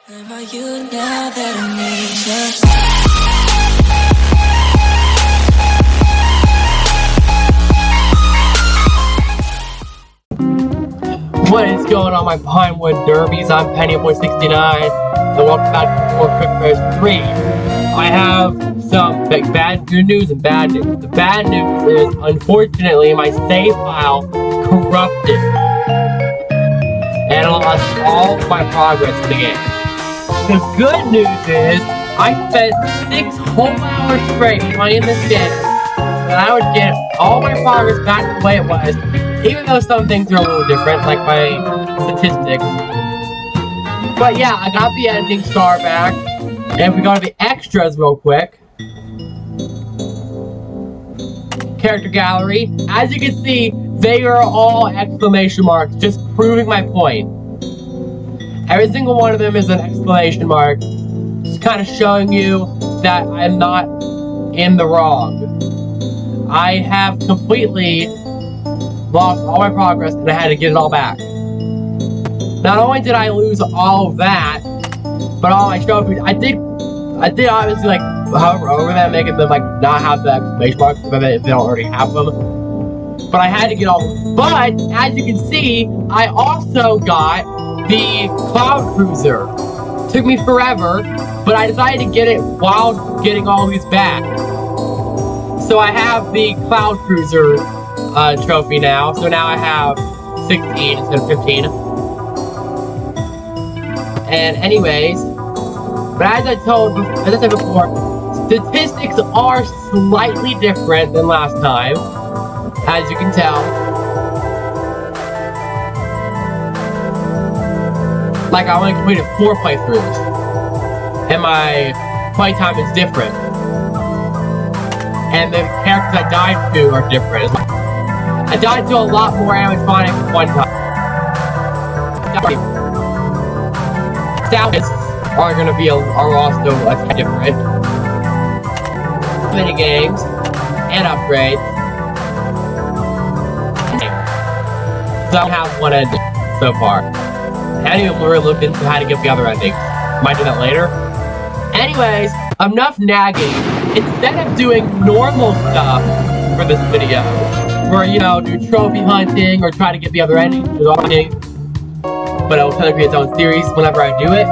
About you now that I need you. What is going on, my Pinewood Derbies? I'm Pennyboy69, and welcome back to frickbears 3. I have some good news and bad news. The bad news is, unfortunately, my save file corrupted, and I lost all of my progress in the game. The good news is, I spent 6 whole hours straight playing this game, and I would get all my progress back the way it was, even though some things are a little different, like my statistics. But yeah, I got the ending star back, and if we go to the extras real quick, character gallery, as you can see, they are all exclamation marks, just proving my point. Every single one of them is an exclamation mark, just kind of showing you that I'm not in the wrong. I have completely lost all my progress and I had to get it all back. Not only did I lose all of that, but all my trophies, I did obviously like hover over them, making them like not have the exclamation marks if they don't already have them. But I had to get all of them. But as you can see, I also got the Cloud Cruiser. Took me forever, but I decided to get it while getting all these back. So I have the Cloud Cruiser trophy now. So now I have 16 instead of 15. And anyways, but as I said before, statistics are slightly different than last time, as you can tell. Like, I only completed 4 playthroughs, and my playtime is different. And the characters I died to are different. I died to a lot more animatronics one time. Stats are gonna be are also different. Mini games and upgrades. So I have one ending so far. I haven't even really looked into how to get the other endings. Might do that later. Anyways, enough nagging. Instead of doing normal stuff for this video, where, you know, do trophy hunting or try to get the other endings, but it'll kind of create its own series whenever I do it.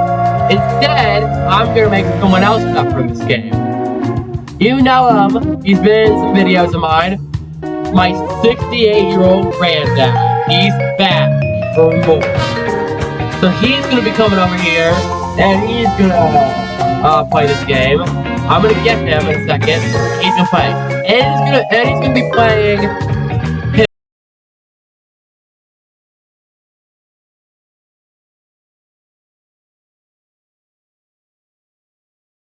Instead, I'm gonna make someone else stuff for this game. You know him. He's been in some videos of mine. My 68-year-old granddad. He's back for more. So he's gonna be coming over here, and he's gonna play this game. I'm gonna get him in a second. He's gonna play, and he's gonna be playing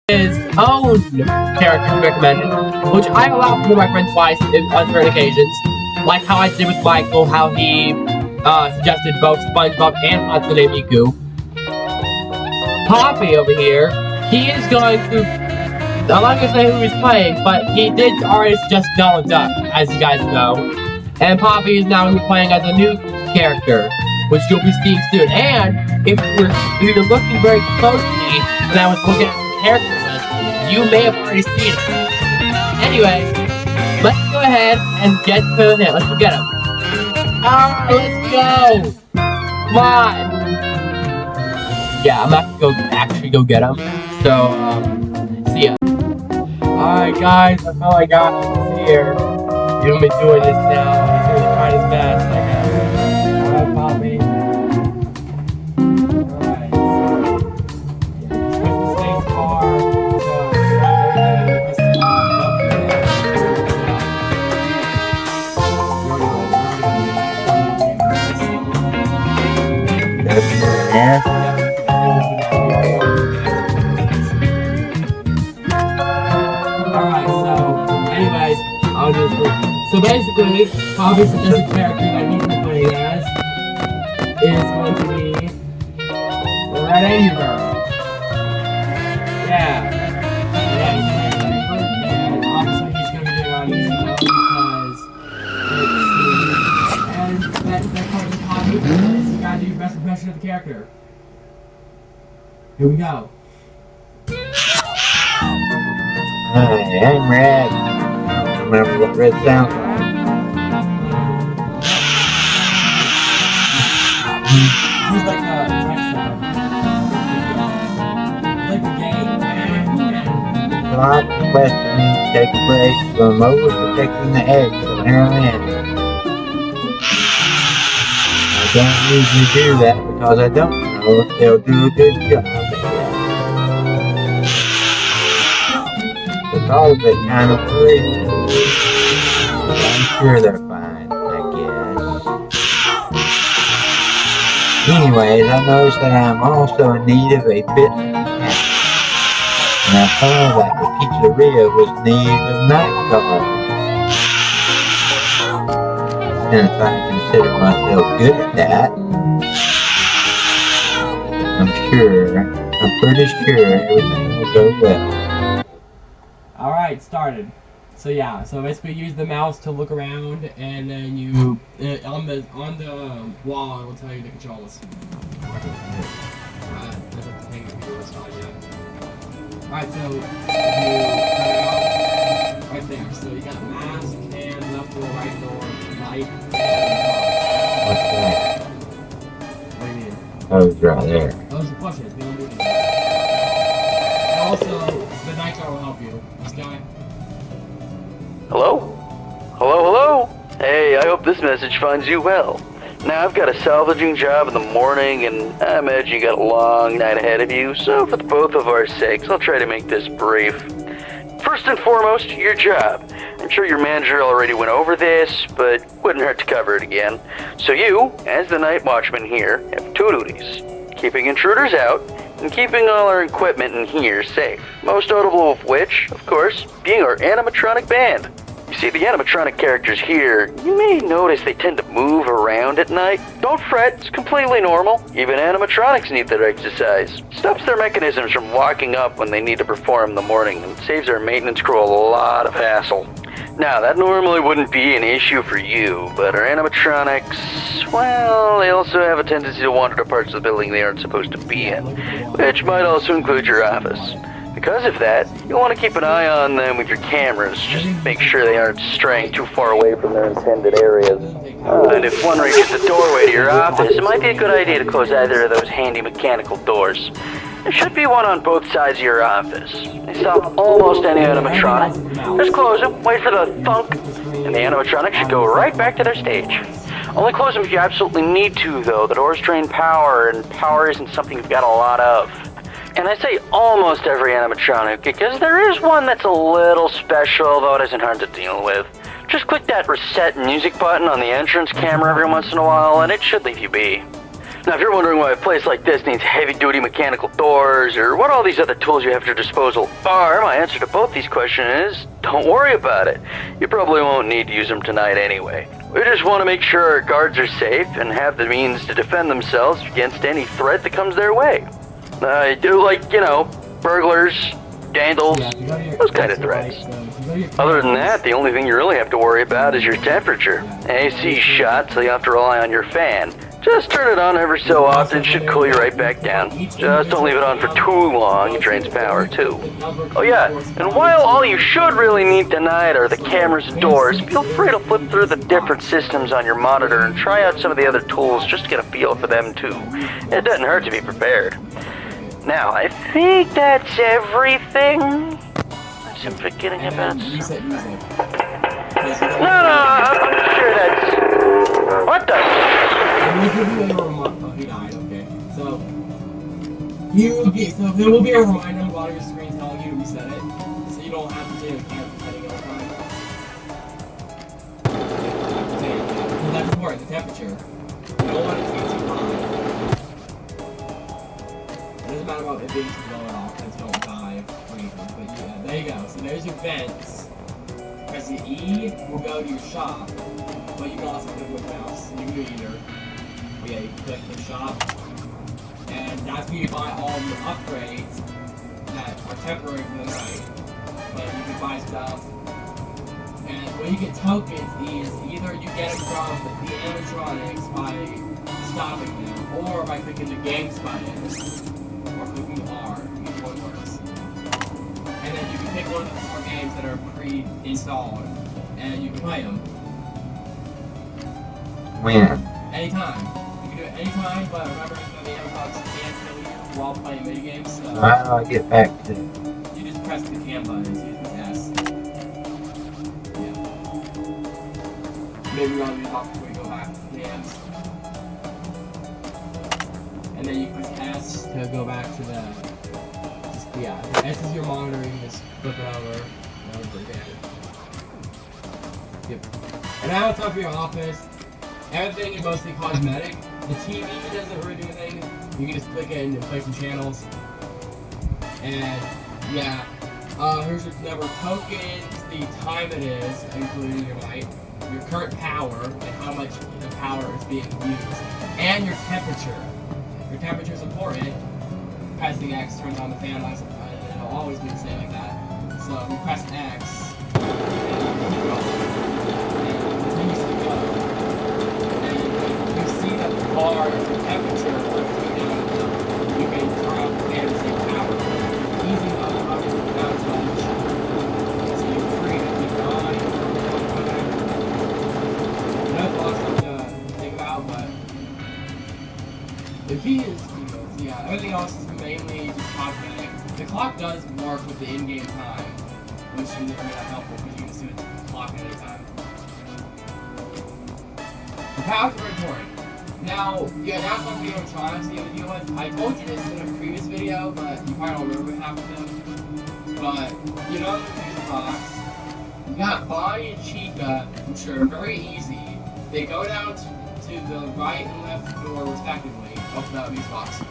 his own character recommended, which I allow for my friends twice on certain occasions, like how I did with Michael, how he suggested both SpongeBob and Hatsune Miku. Poppy over here, he is going to, I'm not going to say who he's playing, but he did already suggest Donald Duck, as you guys know. And Poppy is now going to be playing as a new character, which you'll be seeing soon. And if you're looking very closely, and I was looking at the character list, you may have already seen it. Anyways, let's go ahead and get to him. Let's go get him. Alright, let's go! Come on! Yeah, I'm not gonna actually go get him. So, see ya. Alright guys, I finally got him. He's here. He's been doing this now. He's really trying his best, I guess. Alright, Poppy. Alright, so, yeah, he's with the space bar. So, Yeah. Alright, so, anyways, so basically, Poppy's suggested character that he's been playing as is going to be the Red Angry Bird. Yeah. Yeah, he's playing Red Angry Bird, and obviously he's going to be doing on easy mode because that comes with Poppy, so you gotta do your best impression of the character. Here we go. Hi, I'm Red. I don't remember what Red sounds like. He's like a text sound. Like a game. Lots of questions, take a break from over-protecting the eggs, so here I am. I don't usually do that because I don't know if they'll do a good job at that. The thought of it kind of worries me. But I'm sure they're fine, I guess. Anyways, I noticed that I'm also in need of a bit of cat. And I saw that the pizzeria was in need of night guards. Since I consider myself good at that, I'm pretty sure everything will go well. Alright, started. So yeah, so basically use the mouse to look around, and then you on the wall it will tell you the controls. Alright, so if you turn out right there, so you got mask and left door, right door, light, and What's that? what do you mean? Oh, it's right there. Those are pushes, we don't do anything. And also, the night guard will help you. This guy. Hello? Hello, hello? Hey, I hope this message finds you well. Now, I've got a salvaging job in the morning, and I imagine you got a long night ahead of you, so for the both of our sakes, I'll try to make this brief. First and foremost, your job. I'm sure your manager already went over this, but wouldn't hurt to cover it again. So you, as the night watchman here, have two duties. Keeping intruders out, and keeping all our equipment in here safe. Most notable of which, of course, being our animatronic band. You see, the animatronic characters here, you may notice they tend to move around at night. Don't fret, it's completely normal. Even animatronics need their exercise. Stops their mechanisms from walking up when they need to perform in the morning and saves our maintenance crew a lot of hassle. Now, that normally wouldn't be an issue for you, but our animatronics, well, they also have a tendency to wander to parts of the building they aren't supposed to be in, which might also include your office. Because of that, you'll want to keep an eye on them with your cameras, just make sure they aren't straying too far away from their intended areas. And if one reaches the doorway to your office, it might be a good idea to close either of those handy mechanical doors. There should be one on both sides of your office. They stop almost any animatronic. Just close them, wait for the thunk, and the animatronic should go right back to their stage. Only close them if you absolutely need to, though. The doors drain power, and power isn't something you've got a lot of. And I say almost every animatronic because there is one that's a little special, though it isn't hard to deal with. Just click that reset music button on the entrance camera every once in a while, and it should leave you be. Now, if you're wondering why a place like this needs heavy-duty mechanical doors, or what all these other tools you have at your disposal are, my answer to both these questions is, don't worry about it. You probably won't need to use them tonight anyway. We just want to make sure our guards are safe and have the means to defend themselves against any threat that comes their way. I do like, burglars, vandals, those kind of threats. Other than that, the only thing you really have to worry about is your temperature. AC shot, so you have to rely on your fan. Just turn it on every so often, it should cool you right back down. Just don't leave it on for too long, it drains power too. Oh yeah, and while all you should really need tonight are the cameras and doors, feel free to flip through the different systems on your monitor and try out some of the other tools just to get a feel for them too. It doesn't hurt to be prepared. Now, I think that's everything. Unless I'm forgetting about something. No, I'm sure that's... What the... Okay. So there will be a reminder on the bottom of your screen telling you to reset it, so you don't have to do it setting all the time. So that's important, the temperature. You don't want it to be too high. It doesn't matter about it being too low at all, because you don't die or anything. But yeah, there you go. So there's your vents. Pressing E will go to your shop, but you can also click with mouse. You can do either. But yeah, you can click the shop, and that's where you buy all the upgrades that are temporary for the night. But you can buy stuff, and where you get tokens is either you get them from the animatronics by stopping them, or by clicking the GameSpot in, or clicking games that are pre-installed, and you can play them. When? Anytime. You can do it anytime, but remember the AirPods can kill you while playing mini games. So How do I get back to? you just press the cam button and use the S. Yeah. Maybe I'll do talk before you go back to the cams. And then you press S to go back to the. Yeah, S is your monitor. You can just flip it over and over again. Yep. And now it's time for your office. Everything is mostly cosmetic. The TV doesn't really do anything. You can just click it and play some channels. And yeah, here's your number of tokens, the time it is, including your light, your current power, and how much the power is being used, and your temperature. Your temperature is important. Pressing X turns on the fan lights, and it'll always be the same like that. So if you press X, and keep it on, and it continues to go. You see that the bar, the temperature, you can turn off the fan to save power. Easy enough, obviously, without too much. So you're free to keep it on. Another lot of stuff to think about, but the key is, yeah, everything else is mainly just cosmetic. The clock does work with the in-game time, which is really helpful because you can see the clock at any time. The power's very important. Now, yeah, that's one video I'm trying to deal with. I told you this in a previous video, but you probably don't remember half of them. But, you know the music box. You got Bonnie and Chica, which are very easy. They go down to the right and left door, respectively, of the music box.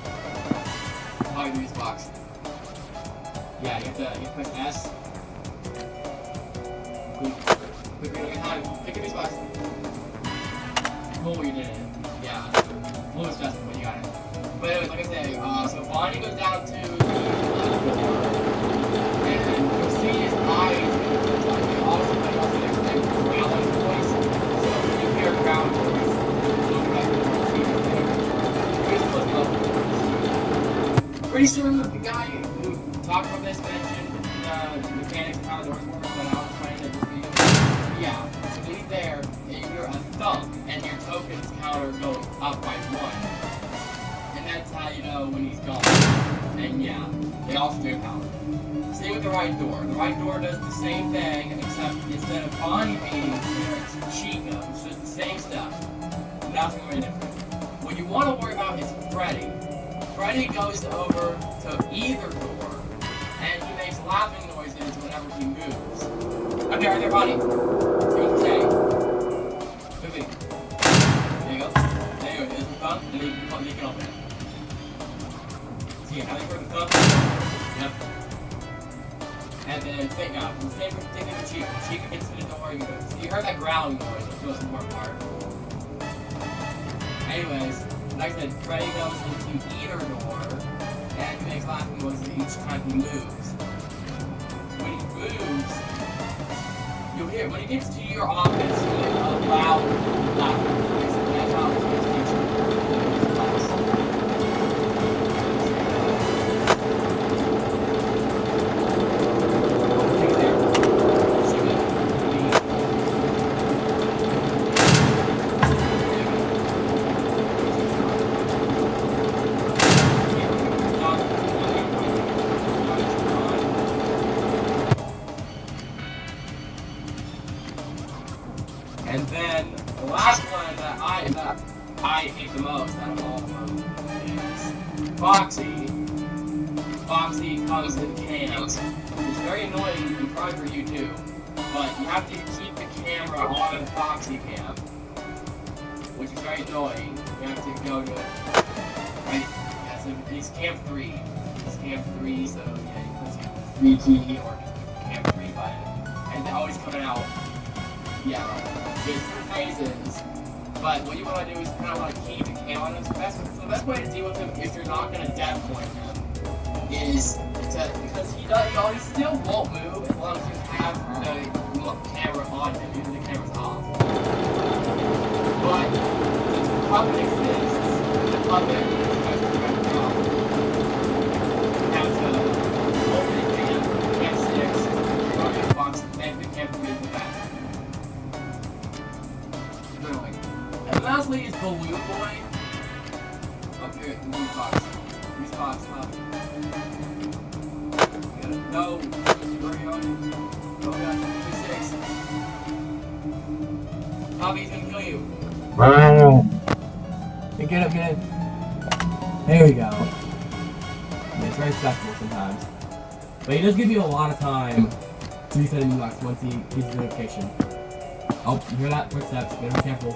Probably the music box. Yeah, you have to press S. Pick the music box. Cool, you did it. Yeah, blue is just when you got it. But anyways, like I say, so Bonnie goes down to the left door, and you'll see his eyes. They also play off the next thing, growling voice. So when you hear growling voice, look back and see his there. Here's what's up. Pretty sure the guy who talked about this mentioned the mechanics of how the doors work, but I was trying to just be. Yeah, so he's there, and you hear a thump, and your tokens counter goes up by 1. And that's how you know when he's gone. And yeah, they also do power. Same with the right door. The right door does the same thing, except instead of Bonnie being there, it's Chica, which does the same stuff. Nothing very different. What you want to worry about is Freddy. Freddy goes over to either door, and he makes laughing noises whenever he moves. Okay, right there, Bonnie. See what I'm saying? Moving. There you go. There you go. There's the thumb, and then you can open it. See how they work the thumb? Yep. And then think now, the same thing with Chica. Chica gets to the door, you heard that growling noise, which was the important part. Anyways, like I said, Freddy goes into either door, and he makes laughing noises each time he moves. When he moves, you'll hear, when he gets to your office, you'll hear a loud laughing noise. That's how it's going to teach you. And then the last one that I hate the most out of all of them is Foxy. Foxy comes in cans. It's very annoying and probably for you too, but you have to keep the camera on the Foxy cam, which is very annoying. You have to go to right. Yeah, so it's cam 3. It's cam 3, so yeah, you press the 3 key or just the cam 3 button, and they're always coming out. Yeah, there's 2 phases, but what you want to do is kind of want to keep the camera on them. So the best way to deal with him if you're not going to death point him is to, because he still won't move as long as you have the camera on him, even the camera's off. But the puppet exists, the puppet is supposed to be off. You have to open it again, can't sticks, run your box boy. Up here, the blue box. Blue box, up. No. Hurry on. Oh gosh, 26. Poppy's gonna kill you. Hey, get up, get in. There we go. Yeah, it's very stressful sometimes. But he does give you a lot of time to reset a new box once he gets the notification. Oh, you hear that? Footsteps. Better be careful.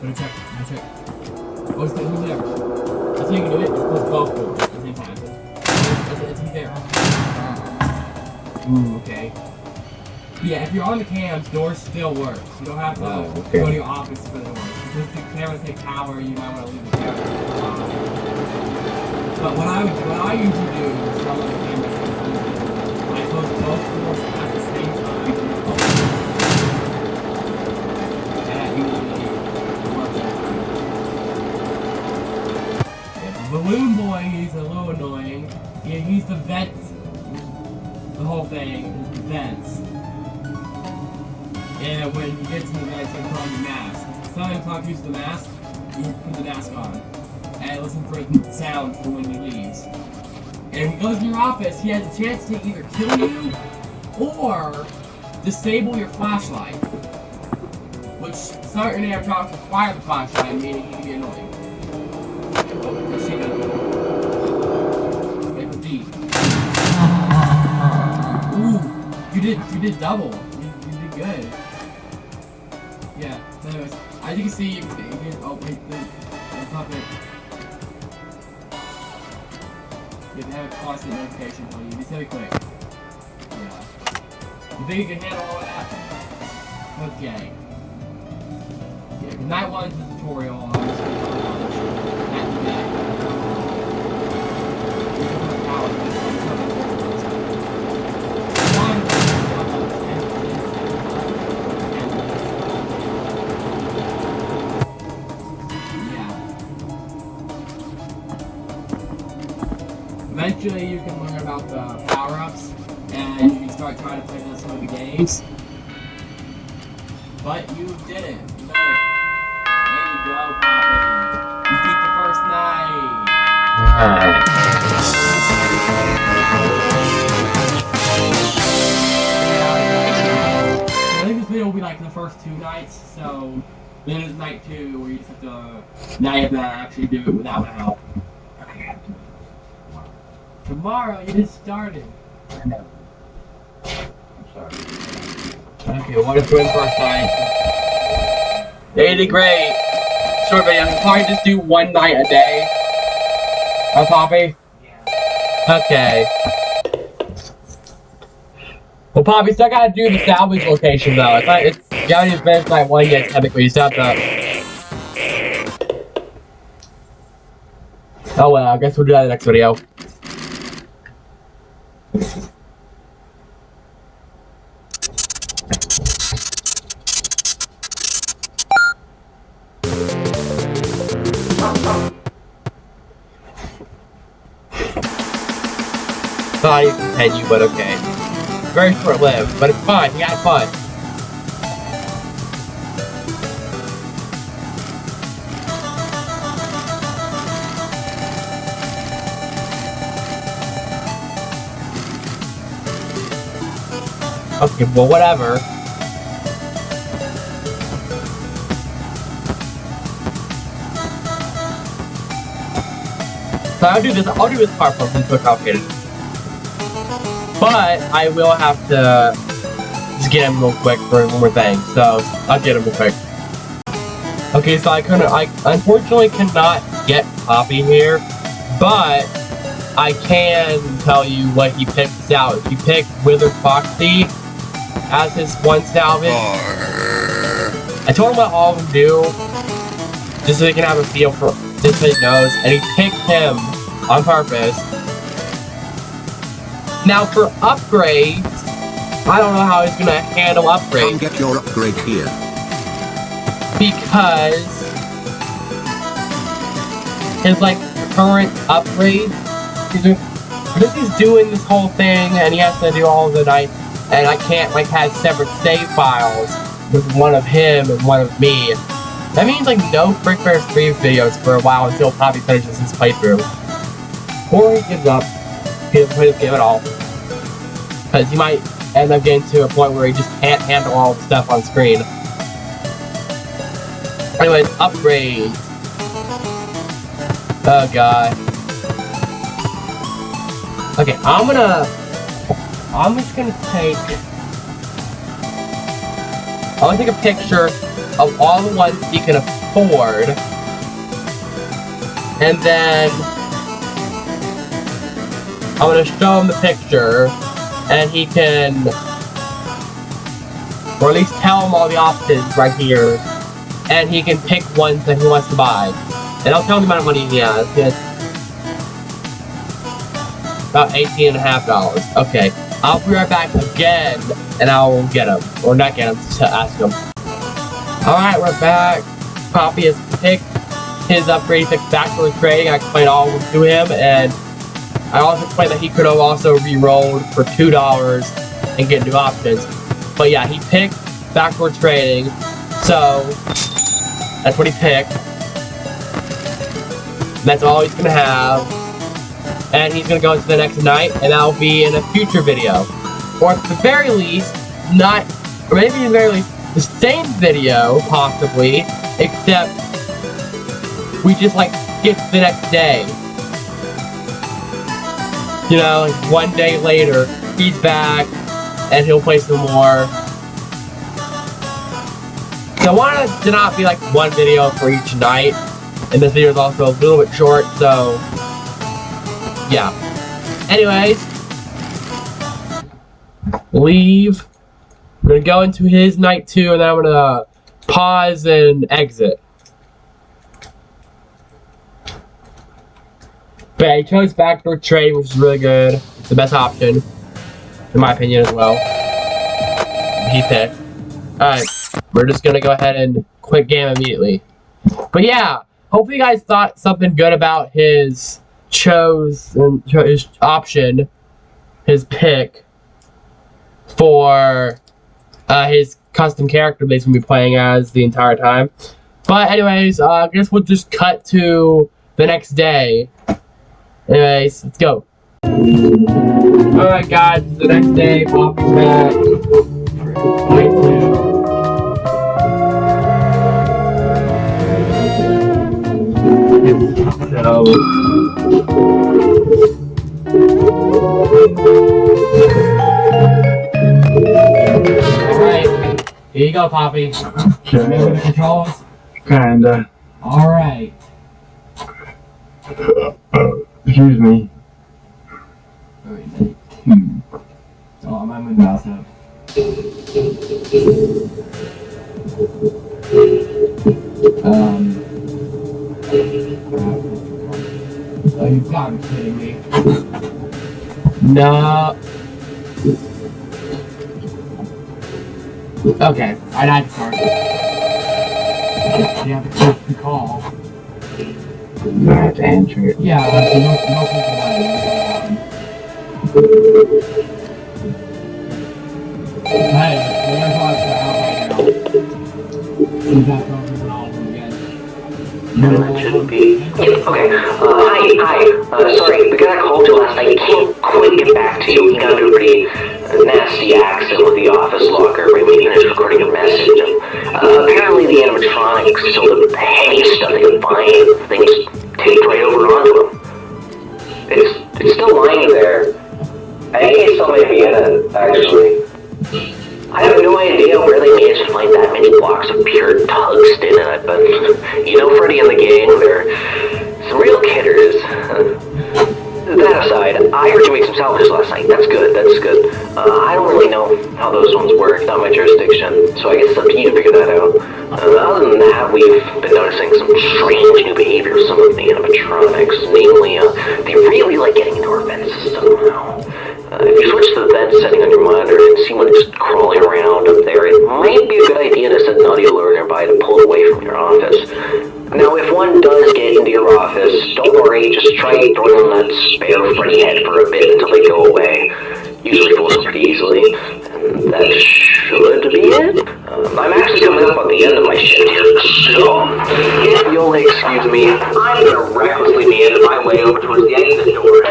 Better check. Better check. Oh, who's there? That's how you can do it. It's close both doors at the same time. It's there. Ooh, okay. Yeah, if you're on the cams, doors still work. You don't have to go to your office for the doors. Because the cameras take power, you might want to leave the camera. But what I usually do is run on the cameras. I close both doors at the same time. And that usually works every time. Yeah, the balloon boy, he's a little annoying. He's the vent. The whole thing is the vents. And when he gets in the vents, he'll put on the mask. Sometimes Tom uses the mask, you put the mask on. And listen for the sound from when he leaves. And when he goes in your office, he has a chance to either kill you or disable your flashlight. Which certain animatronics require the flashlight, meaning he can be annoying. Ooh, you did double. You did good. Yeah, so anyways, as you can see, you can oh wait, the puppet. You have a constant notification on you, just really quick. Yeah. You think you can handle all that? Okay. Yeah, night 1 is the tutorial on that. Eventually you can learn about the power-ups and you can start trying to play some of the games. But you did it. You did it. There you go, Poppy. You beat the first night. Alright. I think this video will be like the first 2 nights, so then there's night 2 where you just have to, now you have to actually do it without help. Tomorrow, you just started. I know. I'm sorry. Okay, what if we're in first night? They did great. Short video, you probably just do 1 night a day. Huh, Poppy? Yeah. Okay. Well, Poppy, still gotta do the salvage location though. You haven't even finished night 1 yet, technically. You still have to. Oh well, I guess we'll do that in the next video. Thought you continue, but okay. Very short-lived, but it's fine. You had fun. Okay, well, whatever. So I'll do this part from since it's complicated. But I will have to just get him real quick for one more thing. So I'll get him real quick. Okay, so I unfortunately cannot get Poppy here, but I can tell you what he picks out. He picked Withered Foxy as his one salvage. I told him what all of them do, just so he can have a feel for, just so he knows, and he picked him on purpose. Now for upgrades, I don't know how he's gonna handle upgrades. Come get your upgrade here. Because his current upgrades, because he's doing this whole thing and he has to do all of the night, and I can't have separate save files with one of him and one of me. That means like no frickbears 3 videos for a while until Poppy finishes his playthrough. Or he gives up. He doesn't play this game at all. Because he might end up getting to a point where he just can't handle all the stuff on screen. Anyways, upgrades. Oh god. Okay, I'm just gonna take a picture of all the ones he can afford, and then I'm gonna show him the picture, and he can, or at least tell him all the options right here, and he can pick ones that he wants to buy. And I'll tell him the amount of money he has. He has about $18.50. Okay, I'll be right back again, and I'll get him. Or not get him, just ask him. Alright, we're back. Poppy has picked his upgrade, he picked backward trading. I explained all of them to him, and I also explained that he could have also re-rolled for $2 and get new options. But yeah, he picked backward trading, so that's what he picked. And that's all he's gonna have. And he's gonna go into the next night, and that'll be in a future video. Or at the very least, not, or maybe at the very least, the same video, possibly, except we just like skip the next day. You know, like 1 day later, he's back, and he'll play some more. So I want it to not be like one video for each night, and this video is also a little bit short, so yeah. Anyways, leave. I'm gonna go into his night 2, and then I'm gonna pause and exit. But yeah, he chose backdoor trading, which is really good. It's the best option, in my opinion, as well. He picked. Alright, we're just gonna go ahead and quit game immediately. But yeah, hopefully you guys thought something good about his his option, his pick for his custom character that he's gonna be playing as the entire time. But anyways, I guess we'll just cut to the next day. Anyways, let's go. Alright guys, it's the next day, Poppy's back. Night 2. Alright, here you go, Poppy. Remember the controls? Kinda. Alright. Excuse me. Alright, night 2. So I'm gonna mouse up. Oh, you've got to be kidding me. No. Okay, I'd have to start. You have to click the call. You have to answer it. Yeah, so no people Hey, we're gonna talk about right now. See that focus on all of them again. That shouldn't be. Okay. Hi. Sorry, the guy I called you last night, he can't quite get back to you. He got into a pretty nasty accident with the office locker. Maybe he was recording a message. Apparently the animatronics still the heaviest stuff they could find. They just taped right over onto him. It's still lying there. I think he still may be in it, actually. I have no idea where they managed to find that many blocks of pure tungsten in it, but you know Freddy and the gang, they're some real kidders. That aside, I heard you make some salvages last night. That's good, that's good. I don't really know how those ones work, not my jurisdiction, so I guess it's up to you to figure that out. Other than that, we've been noticing some strange new behavior of some of the animatronics, namely, they really like getting into our vent system somehow. If you switch to the vent setting on your monitor and see one just crawling around up there, it might be a good idea to set an audio alert nearby to pull it away from your office. Now, if one does get into your office, don't worry, just try throwing on that spare Freddy head for a bit until they go away. Usually fools them pretty easily, and that should be it. I'm actually coming up on the end of my shift here, so if you'll excuse me, I'm gonna recklessly meander my way over towards the exit door.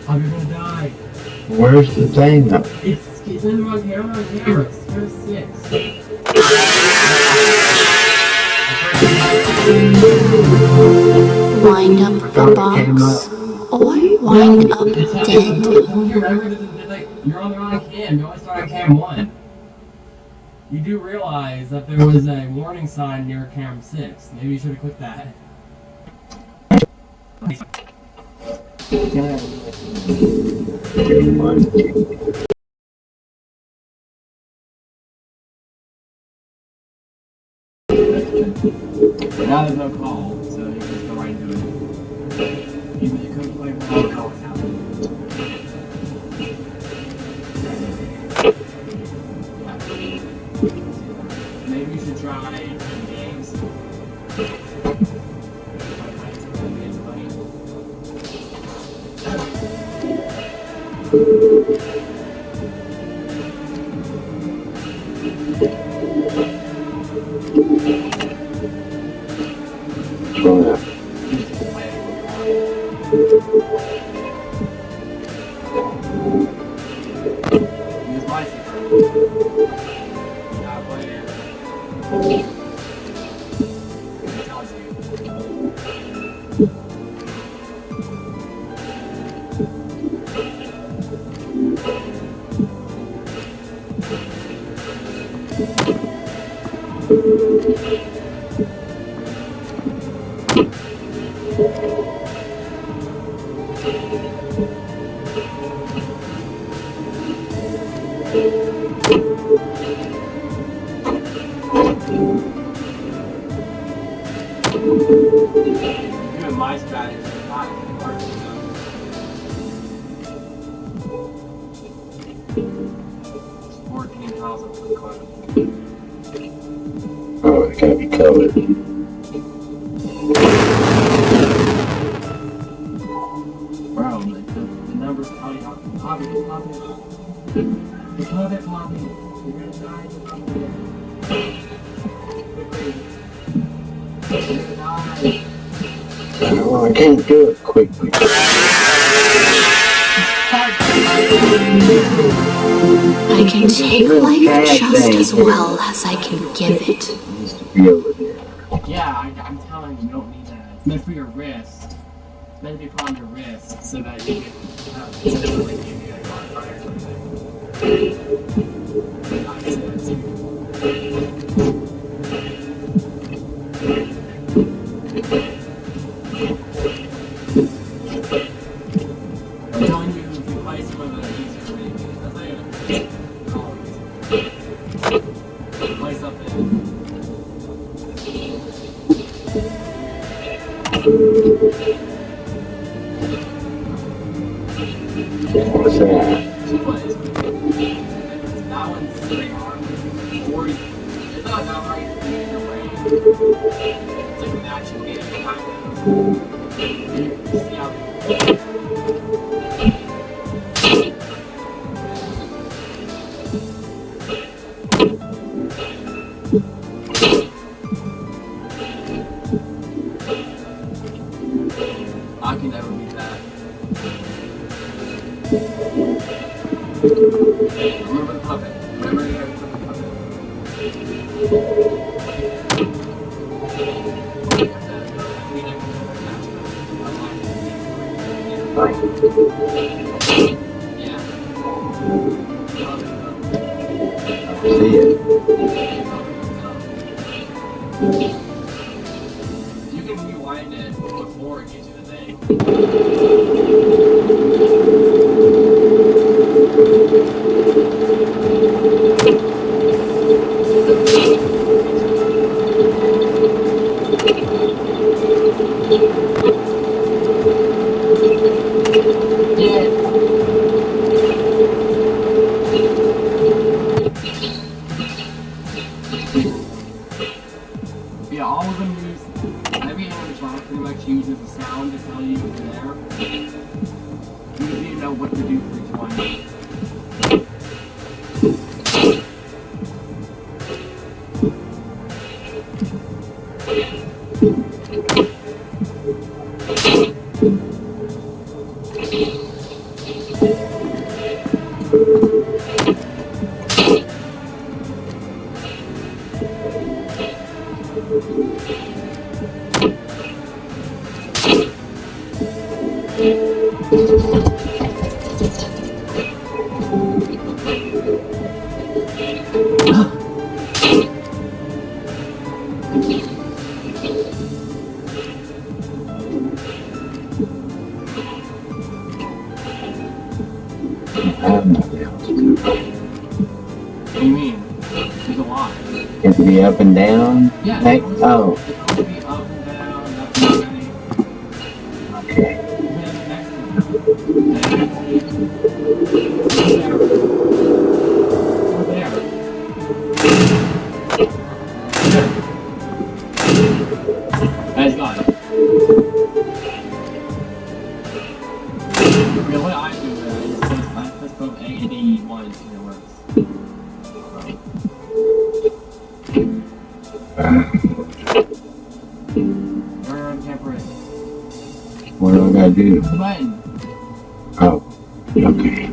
I'm gonna die. Where's the thing though? It's in the wrong camera. It's 6. Wind up the box or wind up dead. You remember you're on the wrong cam. You always start on cam 1. You do realize that there was a warning sign near cam 6. Maybe you should have clicked that. But now there's no call, so you can just go right into it. You could play without a call what's happening. Yeah. Maybe you should try games. Use my secret. Not playing. It tells you. Doing my strategy is not hard to do. It's 14,000 for the card. Oh, it gotta be colored. Bro, the numbers tell you how to pop it. You're gonna die. You're gonna die. Oh, I can't do it quickly. I can take life just as well as I can give it. It needs to be over there. Yeah, I'm telling you, you don't need that. It's meant for your wrist. It's meant to be put on your wrist so that you can instead of like you get a fire or something. I'm telling you, if you play some of the easier ways, that's not even play something. What's that? That one's pretty hard. 40. It's not that hard. It's like a matching game kind of. You see how I can never beat that. Remember the puppet. Remember you gotta put the puppet. Yeah. See it. You can rewind it before it gives you the thing. Yeah, all of them use. Everything on the jar pretty much uses a sound to tell you if they're there. You just need to know what to do for each one. What do you mean? There's a lot. It can be up and down? Yeah. Like, oh. It can be up and down, up and down. Okay. That's gone. What I do is just put A and E ones in your words. What do I gotta do? The button. Oh. Okay.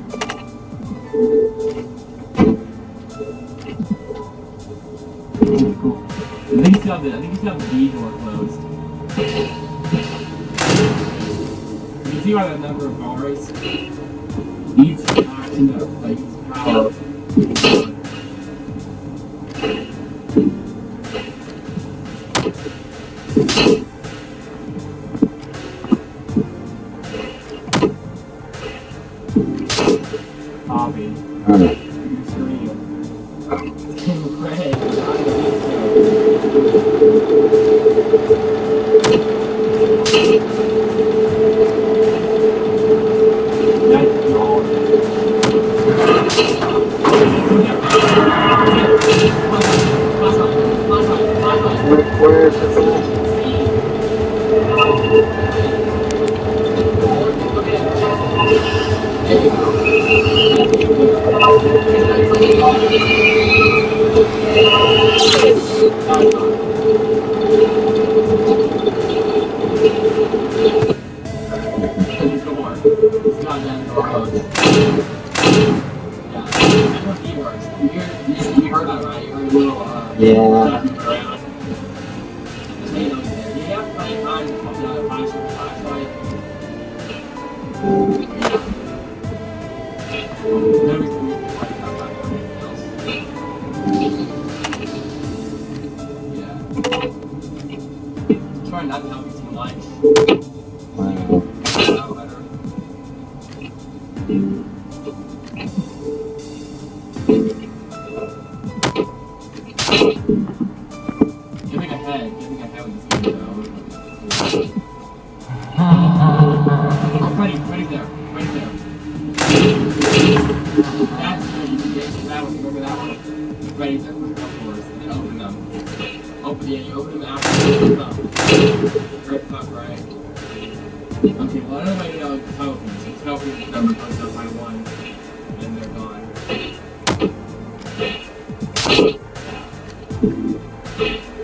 Cool. I think you still have the B door closed. You see by the number of bars, each action of like power. Poppy. You scream. Red. Where is it? You heard that, right? You heard a little, Yeah. Try not to help you too much. Wow. Giving a head with this video. Right there. That's good. You can get that one. Remember that one. Ready to open doors and then open them. You open them after you open them up. Right up, right? Okay, well, I don't know if I know the tokens. So tokens number goes up by one, and they're gone.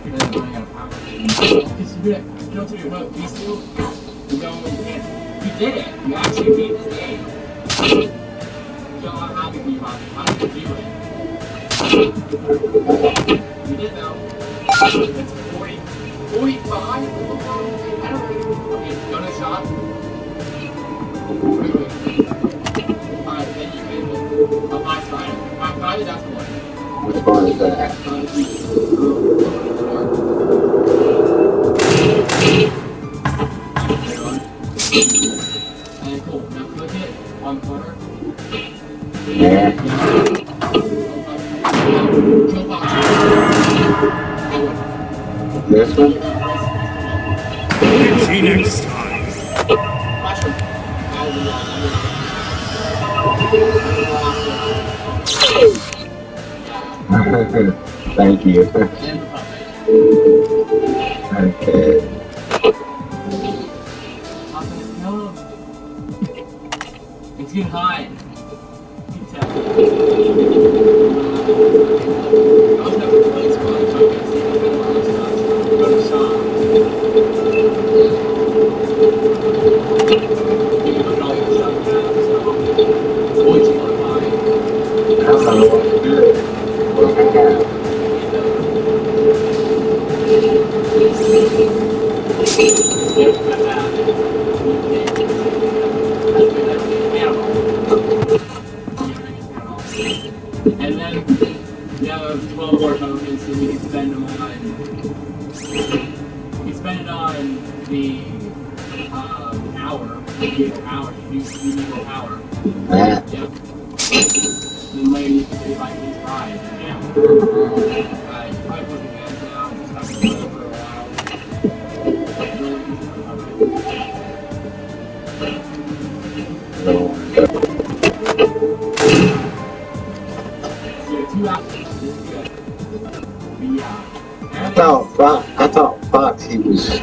And then running out of power. Because you do it. You don't do your vote. These two, you go, you can't. You did it. You actually beat this game. So I'm happy for you, Bobby. How did you do it? You did though. It's 40, 45. I don't know. Okay, go to the shop. Wait. Alright, then you can on my side. Buy the desk one. Which one is that? And cool. Now click it on the corner. Yeah. This one? See you next time. Thank you. Okay. getting hot. You can tell. I was never a place where I focus. Go to shop. You look at all your stuff now, so what you want to buy? I don't know what to do. What I got. And then we have 12 more tokens, so we can spend them on. We spend it on the power. You need power. You need more power. That. Yep. Then later you can say like these fries. Yeah. You probably put the gas down. Just have to go for a while. So 2 hours. This is good. I thought Foxy was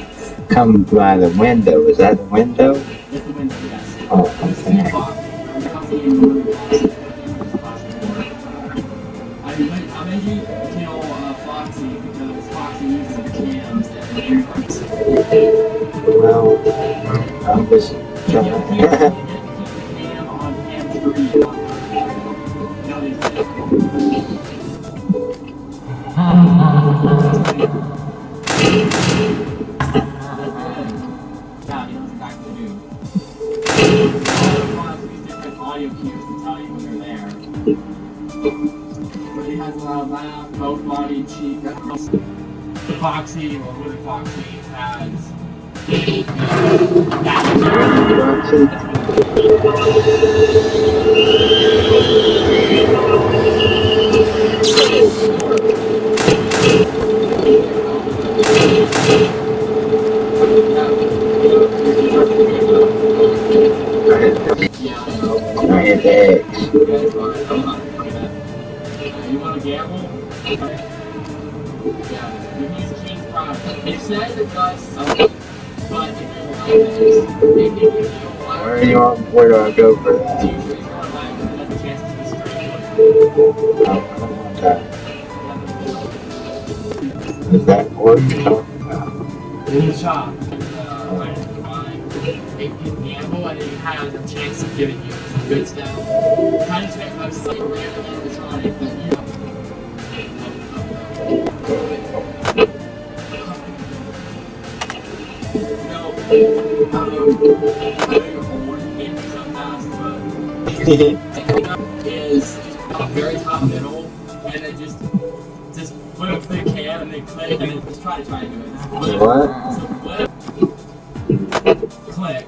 coming by the window. Was that the window? It's the window, yes. Oh, This okay. is Foxy. I made you kill Foxy because Foxy uses the cams and the earbuds. Well, I'm just You have to trying. keep the cam on cam 3. Now they yeah, he knows exactly what to do. These different audio cues to tell you when they're there. But he has a lot of laugh, both body, cheek. Foxy, or really Foxy, has yeah, I hit the X. yeah, it's fine. I'm not gonna do that. You want to gamble? Yeah, you use King's product. It says it does something, but it does a lot of things. It can give you a lot of Where do I go for that? usually it's not like it has a chance to be straight. I don't want that. Is that what you're talking about? In the shop, it can gamble and it has a chance of giving you some good stuff. Kind of checks out some random animatronic, but you know. Is very top middle, and then just put up the cam and then click, and then just try to do it. Flip, What? so flip, click,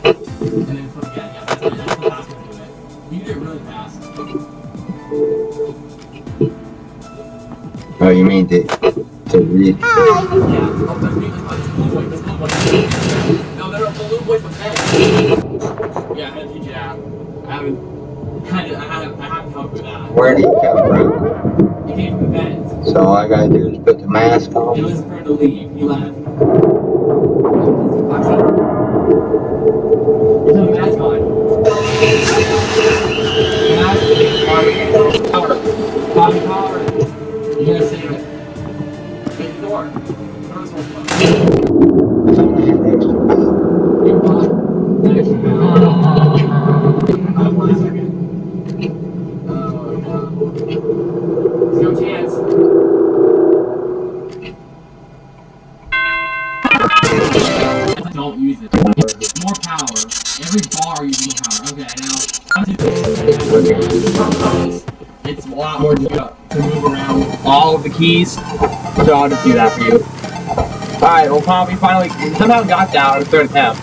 and then flip again. Yeah, that's the fast way to do it. You can do it really fast. Oh, you mean to read? Yeah. Oh, there's music on this blue boy. This blue boy. No, they're blue boys with beds. Yeah, I'm gonna teach you that. I haven't helped with that. Where did he come from? He came from the beds. So all I gotta do is put the mask It on? was for him to leave. He left. Put the mask on. Mask, power. Bobby power. You gotta save it. Get the door. Door's closed. You bought the extra power. Hold on a second. Oh no. There's no chance. Don't use it. More power. Every bar uses more power. Okay, now it's a lot more to move around all of the keys. So I'll just do that for you. Alright, well Poppy finally somehow got down on the third attempt.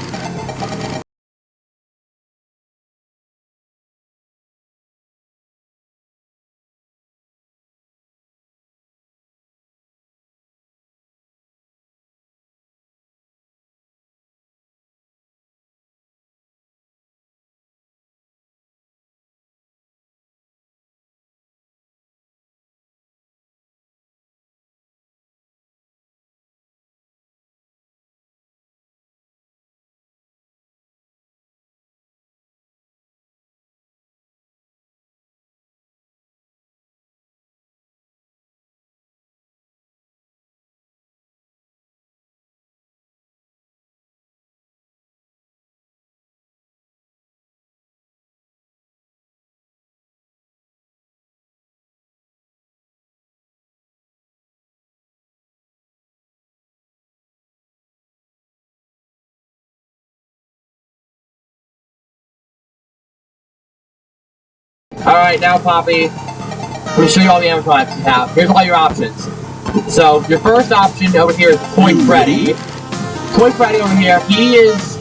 Alright, now Poppy, let me show you all the animatronics you have. Here's all your options. So, your first option over here is Toy Freddy. Toy Freddy over here, he is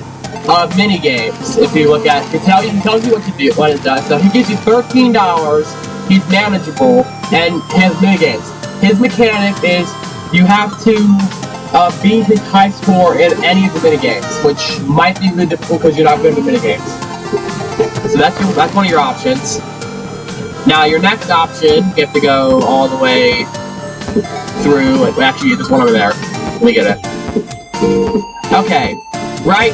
mini games. If you look at, he tells you what to do, what it does. So he gives you $13. He's manageable and has mini games. His mechanic is you have to beat his high score in any of the mini games, which might be really difficult because you're not good at the mini games. So that's one of your options. Now your next option, you have to go all the way through. Actually, there's one over there. Let me get it. Okay, right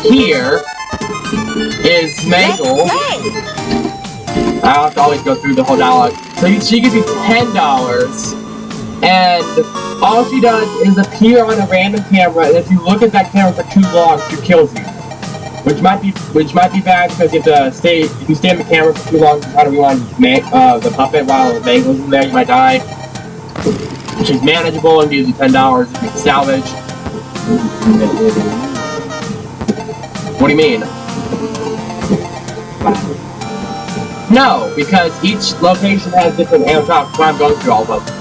here is Mangle. I don't have to always go through the whole dialogue. So she gives you $10, and all she does is appear on a random camera, and if you look at that camera for too long, she kills you. Which might be bad because you have to stay. If you stay in the camera for too long, you try to rewind the puppet while the Mangle's in there, you might die. She's manageable and gives you $10 if you can salvage. What do you mean? No, because each location has different animatronics. Why I'm going through all of them.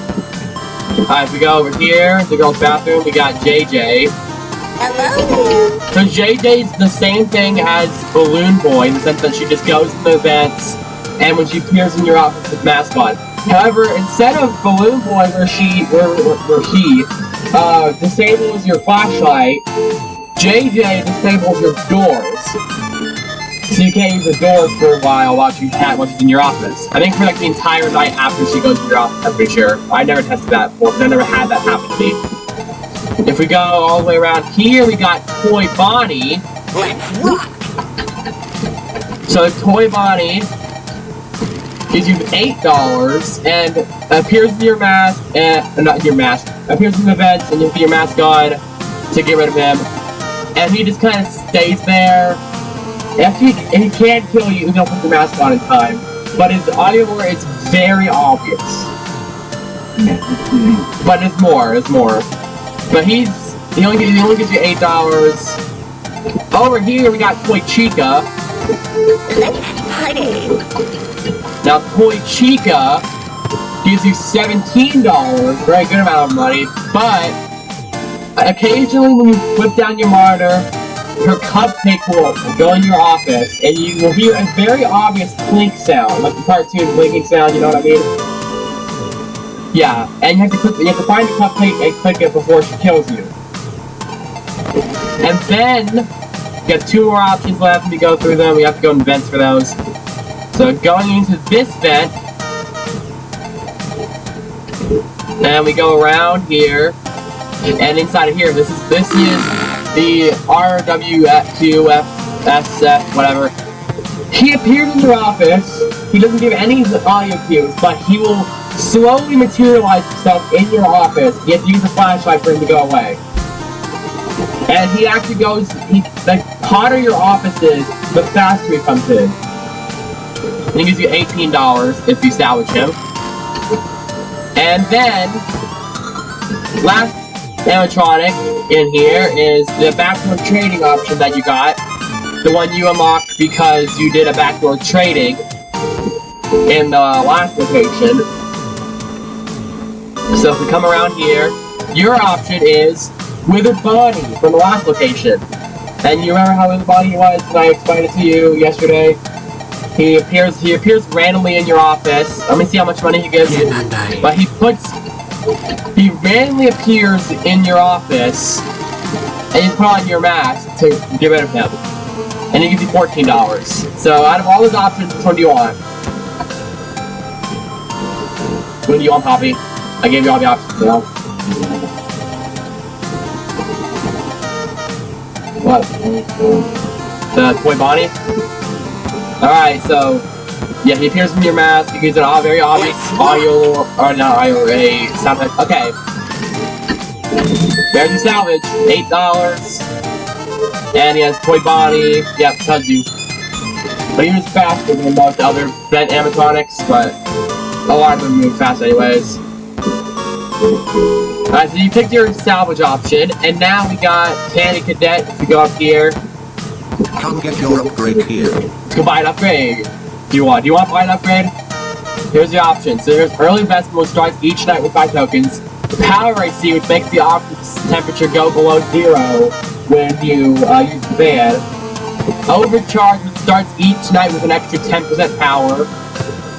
Alright, if we go over here, the girl's bathroom, we got JJ. Hello. So JJ's the same thing as Balloon Boy in the sense that she just goes to the events and when she appears in your office with mask on. However, instead of Balloon Boy where he disables your flashlight, JJ disables your doors. So you can't use the doors for a while while she's in your office. I think for like the entire night after she goes to your office, I'm pretty sure. I never tested that before because I never had that happen to me. If we go all the way around here, we got Toy Bonnie. So Toy Bonnie gives you $8 and appears in your mask, appears in the vents and you put your mask on to get rid of him. And he just kind of stays there. And he can't kill you if you don't put your mask on in time. But his audio where it's very obvious. But it's more. But he only gives you $8. Over here we got Toy Chica. Now Toy Chica gives you $17, very good amount of money, but occasionally when you flip down your monitor, her cupcake will go in your office and you will hear a very obvious clink sound, like the cartoon blinking sound, you know what I mean? Yeah, and you have to find the cupcake and click it before she kills you. And then, you got 2 more options left if you go through them. We have to go in vents for those. So going into this vent, and we go around here, and inside of here, this is the RWQFSF, whatever. He appears in your office. He doesn't give any audio cues, but he will slowly materialize himself in your office. You have to use a flashlight for him to go away. And he actually goes, the hotter your office is, the faster he comes in. And he gives you $18 if you salvage him. And then, last animatronic in here is the backdoor trading option that you got. The one you unlocked because you did a backdoor trading in the last location. So if we come around here, your option is Withered Bonnie from the last location. And you remember how Withered Bonnie was, and I explained it to you yesterday? He appears randomly in your office. Let me see how much money he gives you. But he randomly appears in your office, and you put on your mask to get rid of him. And he gives you $14. So out of all his options, which one do you want? What do you want, Poppy? I gave you all the options, now. What? The Toy Bonnie? Alright, so yeah, he appears in your mask, he gives an very obvious audio, or not audio, a sound effect. Okay. There's your salvage, $8. And he has Toy Bonnie, yep, tells you. But he moves faster than most other vent animatronics, but a lot of them move fast anyways. Alright, so you picked your salvage option, and now we got Candy Cadet. If you go up here, Come get your upgrade here. let's go buy an upgrade. Do you want to buy an upgrade? Here's the option. So here's early investment, which starts each night with 5 tokens. Power IC, which makes the office temperature go below 0 when you use the fan. Overcharge, which starts each night with an extra 10% power.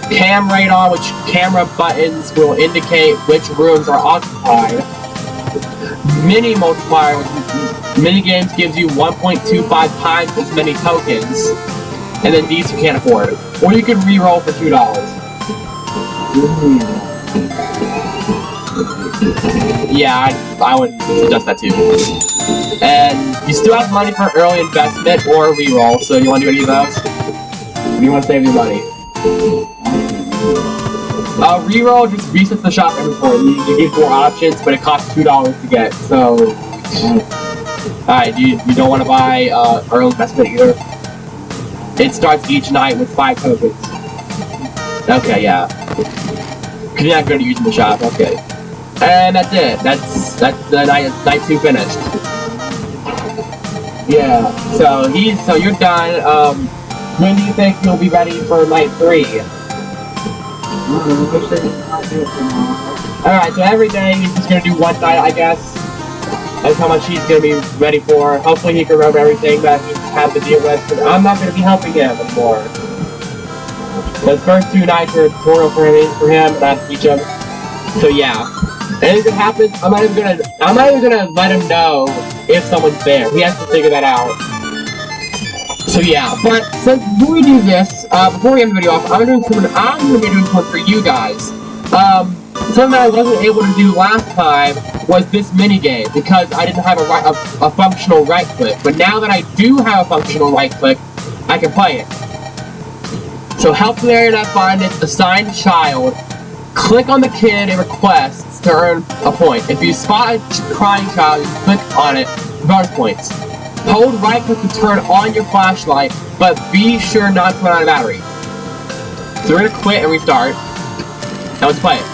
Cam radar, which camera buttons will indicate which rooms are occupied. Mini multiplier, which mini games gives you 1.25 times as many tokens. And then these you can't afford. Or you can re-roll for $2. Yeah, I would suggest that too. And you still have money for early investment or re-roll, so you want to do any of those? Or do you want to save your money? Reroll just resets the shop inventory. You get 4 options, but it costs $2 to get. So, alright, you don't want to buy early investment either. It starts each night with 5 tokens. Okay, yeah. Cause you're not good at using the shop. Okay, and that's it. That's the night 2 finished. Yeah. So you're done. When do you think you'll be ready for night 3? Alright, so every day he's just gonna do one night, I guess. That's how much he's gonna be ready for. Hopefully he can remember everything that he's had to deal with, but I'm not gonna be helping him anymore. Those first 2 nights are a tutorial for him, and I have to teach him. So yeah. Anything happens, I'm not even gonna let him know if someone's there. He has to figure that out. So yeah, but since we do this, before we end the video off, I'm gonna be doing something for you guys. Something that I wasn't able to do last time was this mini game because I didn't have a functional right click. But now that I do have a functional right click, I can play it. So help the area that find its assigned child. Click on the kid it requests to earn a point. If you spot a crying child, you click on it, bonus points. Hold right click to turn on your flashlight, but be sure not to run out of battery. So we're gonna quit and restart. Now let's play it.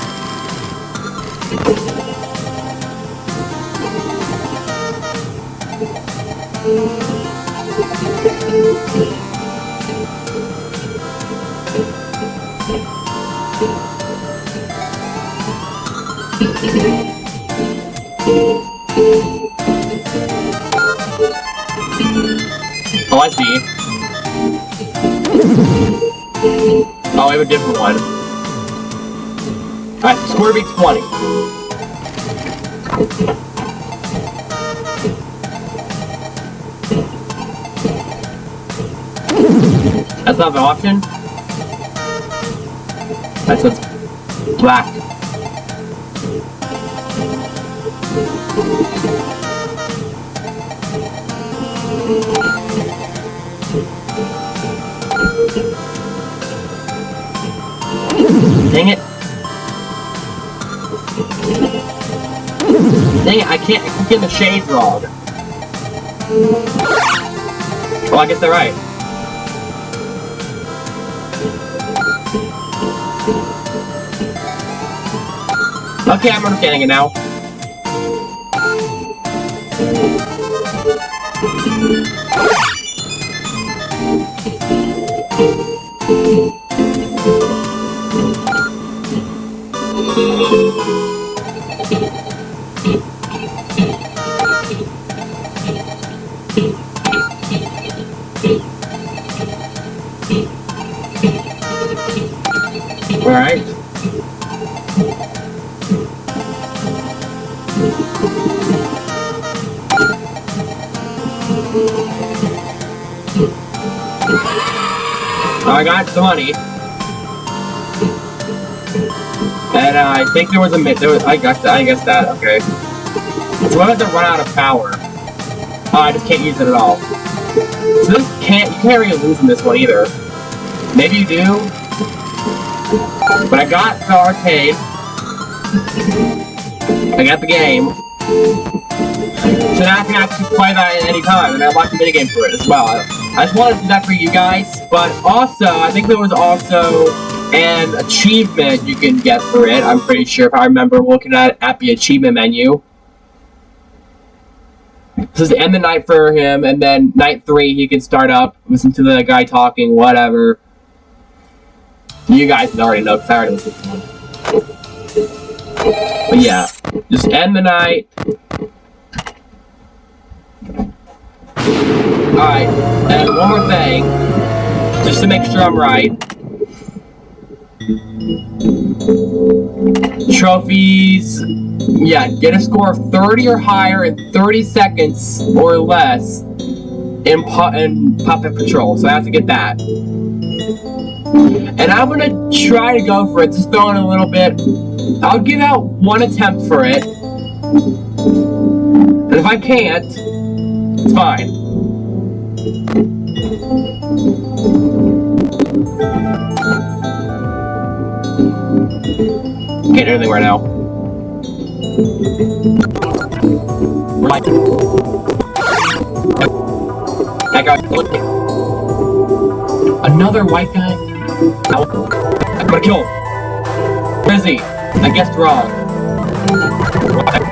Oh, I see. Oh, I have a different one. Alright, score beats 20. That's not an option? That says black. Dang it. Dang it, I keep getting the shades wrong. Well, I guess they're right. Okay, I'm understanding it now. Alright. I got the money. And I think there was a I guess that, okay. So what if they run out of power? Oh, I just can't use it at all. So you can't really lose in this one either. Maybe you do. But I got the arcade. I got the game. So now I can actually play that at any time, and I watch the minigame for it as well. I just wanted to do that for you guys, but also, I think there was also an achievement you can get for it, I'm pretty sure, if I remember looking at the achievement menu. This is end the night for him, and then night 3 he can start up, listen to the guy talking, whatever. You guys already know, because I already looked at this one. But yeah, just end the night. Alright, and one more thing, just to make sure I'm right. Trophies, yeah, get a score of 30 or higher in 30 seconds or less in Puppet Patrol, so I have to get that. And I'm gonna try to go for it, just throwing a little bit. I'll give out one attempt for it. And if I can't, it's fine. Can't do anything right now. Right. That guy. Another white guy? I'm gonna kill him. Busy. I guessed wrong.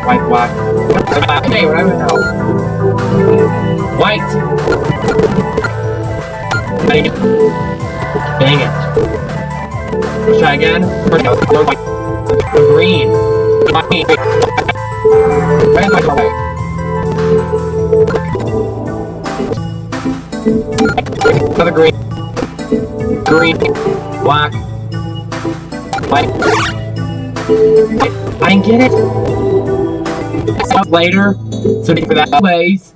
White, black. Okay, whatever now. White. Dang it. Dang it. Let's try again. First, white. Green. White. Where's my color? Another green. Green. Black. White. I didn't get it. Later, so for that ways.